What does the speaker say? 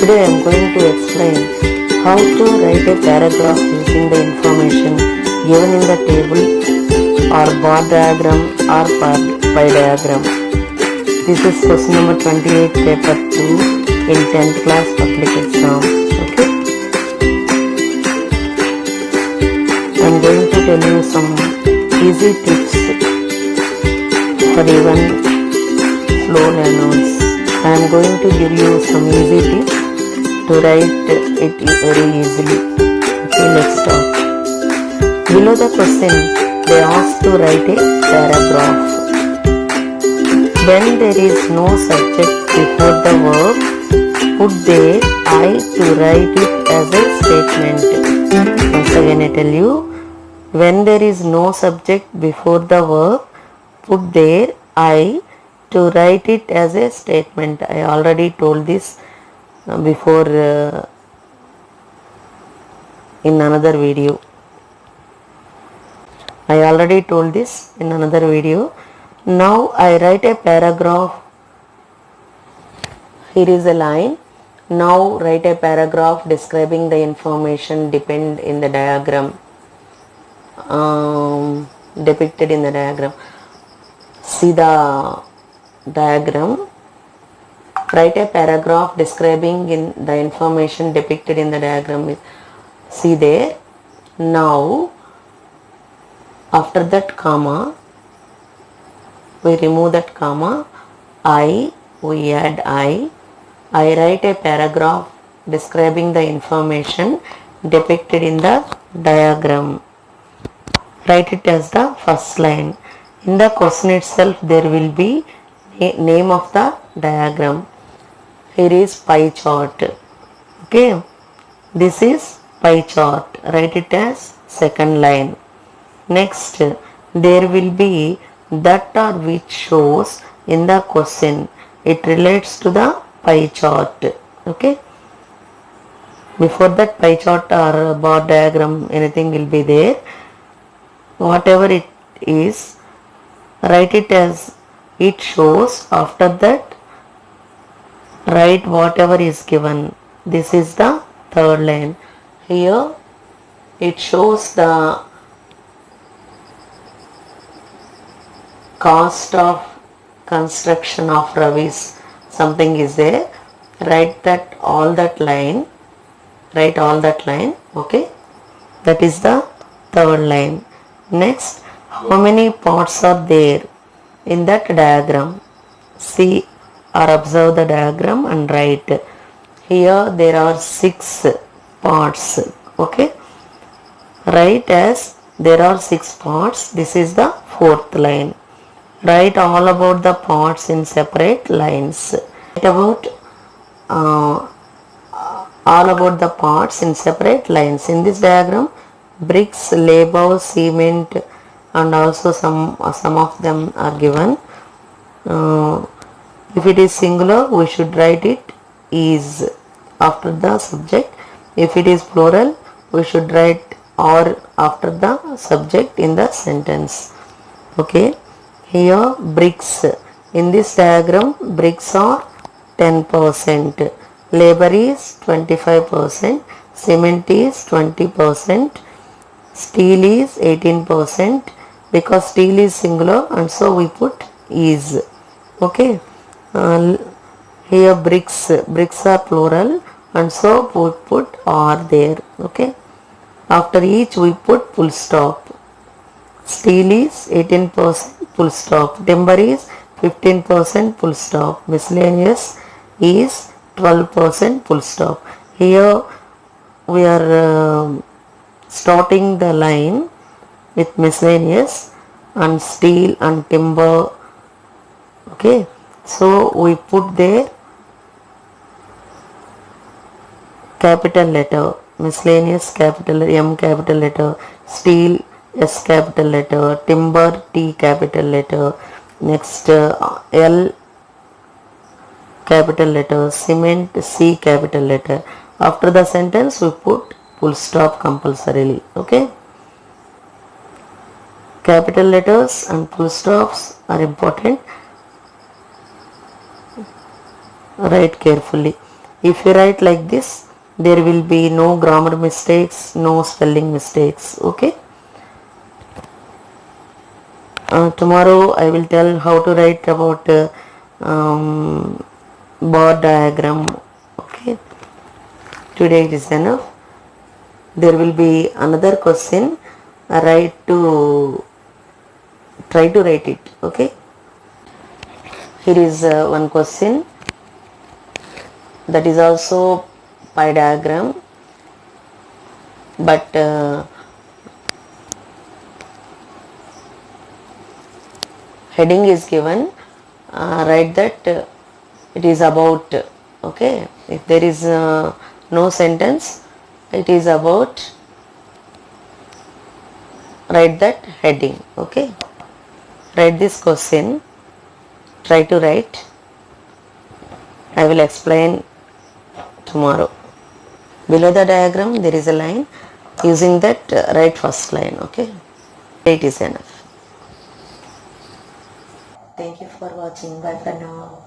Today I am going to explain how to write a paragraph using the information given in the table or bar diagram or pie diagram. This is question number 28, paper 2 in 10th class public exam. Okay. I am going to tell you some easy tips for even slow learners. I am going to give you some easy tips to write it very easily. Okay, let's start. Below the question, they ask to write a paragraph. When there is no subject before the verb, put there I to write it as a statement. Once again I tell you, when there is no subject before the verb, put there I to write it as a statement. I already told this before in another video. Now I write a paragraph. Here is a line. Now write a paragraph describing the information depicted in the diagram. See the diagram. Write a paragraph describing the information depicted in the diagram. See there. Now, after that comma, we remove that comma. We add I write a paragraph describing the information depicted in the diagram. Write it as the first line. In the question itself, there will be name of the diagram. Here is pie chart. Okay, this is pie chart. Write it as second line. Next, there will be that or which shows in the question. It relates to the pie chart. Okay. Before that, pie chart or bar diagram, anything will be there. Whatever it is, write it as it shows. After that, write whatever is given. This is the third line. Here it shows the cost of construction of Ravi's. Something is there. Write that all that line. Okay. That is the third line. Next, how many parts are there in that diagram? See or observe the diagram and write. Here there are 6 parts. Okay. Write as there are 6 parts. This is the fourth line. Write all about the parts in separate lines. Write about all about the parts in separate lines. In this diagram, bricks, labor, cement, and also some of them are given. If it is singular, we should write it is after the subject. If it is plural, we should write or after the subject in the sentence. Okay. Here bricks. In this diagram, bricks are 10%. Labor is 25%. Cement is 20%. Steel is 18%. Because steel is singular and so we put is. Okay. Here bricks are plural and so we put are there. Okay. After each we put full stop. Steel is 18%, full stop. Timber is 15%, full stop. Miscellaneous is 12%, full stop. Here we are starting the line with miscellaneous and steel and timber. Okay, so we put there capital letter, miscellaneous capital M capital letter, steel S capital letter, timber T capital letter, next L capital letter, cement C capital letter. After the sentence we put full stop compulsorily. Okay. Capital letters and full stops are important. Write carefully. If you write like this, there will be no grammar mistakes, no spelling mistakes. Okay. Tomorrow I will tell how to write about bar diagram. Okay. Today it is enough. There will be another question. Try to write it. Okay. Here is one question that is also pie diagram, but heading is given. Write that it is about. Okay. If there is no sentence, it is about. Write that heading. Okay. Write this question. Try to write. I will explain tomorrow. Below the diagram there is a line. Using that write first line. Okay. It is enough. Thank you for watching. Bye for now.